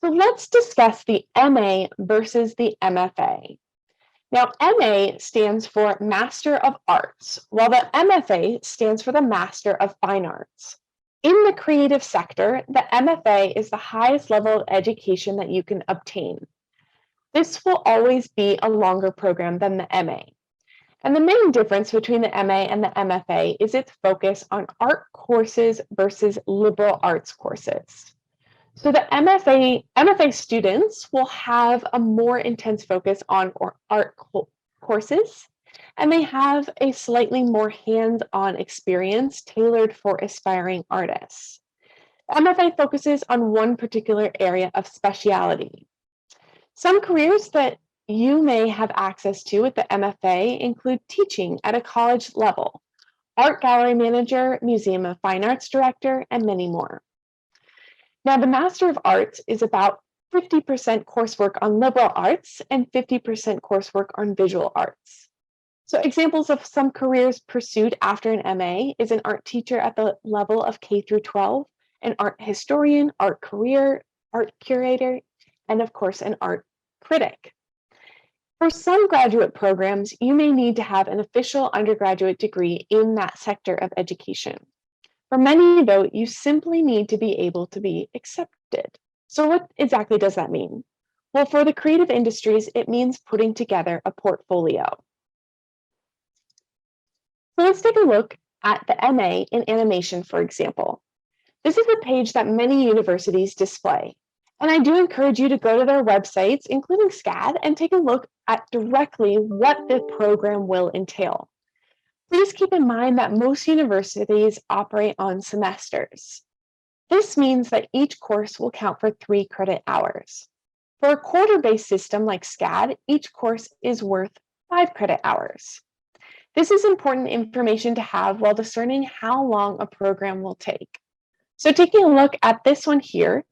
So let's discuss the MA versus the MFA. Now, MA stands for Master of Arts, while the MFA stands for the Master of Fine Arts. In the creative sector, the MFA is the highest level of education that you can obtain. This will always be a longer program than the MA. And the main difference between the MA and the MFA is its focus on art courses versus liberal arts courses. So the MFA students will have a more intense focus on art courses, and they have a slightly more hands-on experience tailored for aspiring artists. The MFA focuses on one particular area of speciality. Some careers that you may have access to at the MFA include teaching at a college level, art gallery manager, Museum of Fine Arts director, and many more. Now, the Master of Arts is about 50% coursework on liberal arts and 50% coursework on visual arts. So examples of some careers pursued after an MA is an art teacher at the level of K through 12, an art historian, art career, art curator, and of course, an art critic. For some graduate programs, you may need to have an official undergraduate degree in that sector of education. For many, though, you simply need to be able to be accepted. So what exactly does that mean? Well, for the creative industries, it means putting together a portfolio. So let's take a look at the MA in animation, for example. This is a page that many universities display. And I do encourage you to go to their websites, including SCAD, and take a look at directly what the program will entail. Please keep in mind that most universities operate on semesters. This means that each course will count for 3 credit hours. For a quarter-based system like SCAD, each course is worth 5 credit hours. This is important information to have while discerning how long a program will take. So taking a look at this one here,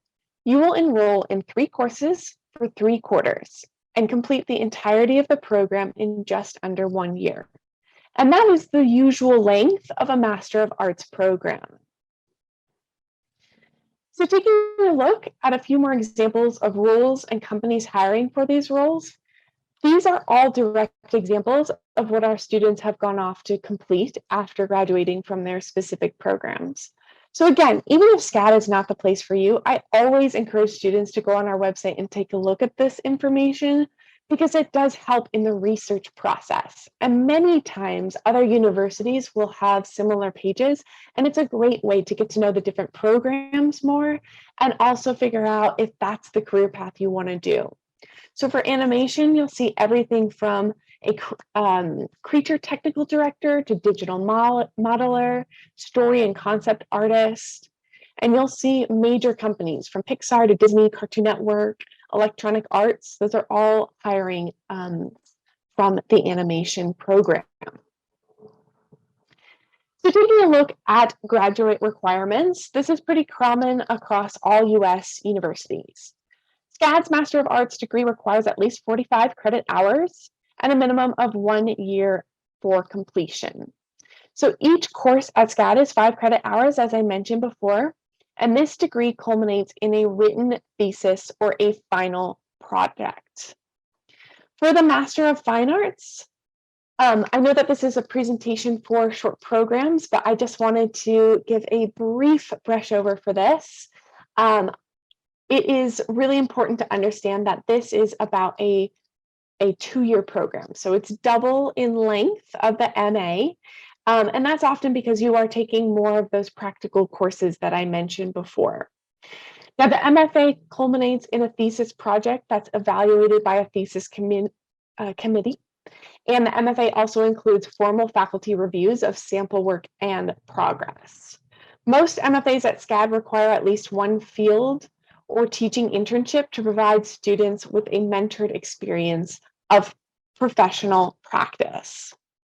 you will enroll in 3 courses for 3 quarters and complete the entirety of the program in just under 1 year. And that is the usual length of a Master of Arts program. So taking a look at a few more examples of roles and companies hiring for these roles, these are all direct examples of what our students have gone off to complete after graduating from their specific programs. So again, even if SCAD is not the place for you, I always encourage students to go on our website and take a look at this information because it does help in the research process. And many times other universities will have similar pages, and it's a great way to get to know the different programs more and also figure out if that's the career path you want to do. So for animation, you'll see everything from a creature technical director to digital modeler, story and concept artist. And you'll see major companies from Pixar to Disney, Cartoon Network, Electronic Arts. Those are all hiring from the animation program. So taking a look at graduate requirements, this is pretty common across all US universities. SCAD's Master of Arts degree requires at least 45 credit hours and a minimum of 1 year for completion. So each course at SCAD is 5 credit hours, as I mentioned before, and this degree culminates in a written thesis or a final project. For the Master of Fine Arts, I know that this is a presentation for short programs, but I just wanted to give a brief brush over for this. It is really important to understand that this is about a 2-year program. So it's double in length of the MA. And that's often because you are taking more of those practical courses that I mentioned before. Now, the MFA culminates in a thesis project that's evaluated by a thesis committee. And the MFA also includes formal faculty reviews of sample work and progress. Most MFAs at SCAD require at least 1 field or teaching internship to provide students with a mentored experience of professional practice.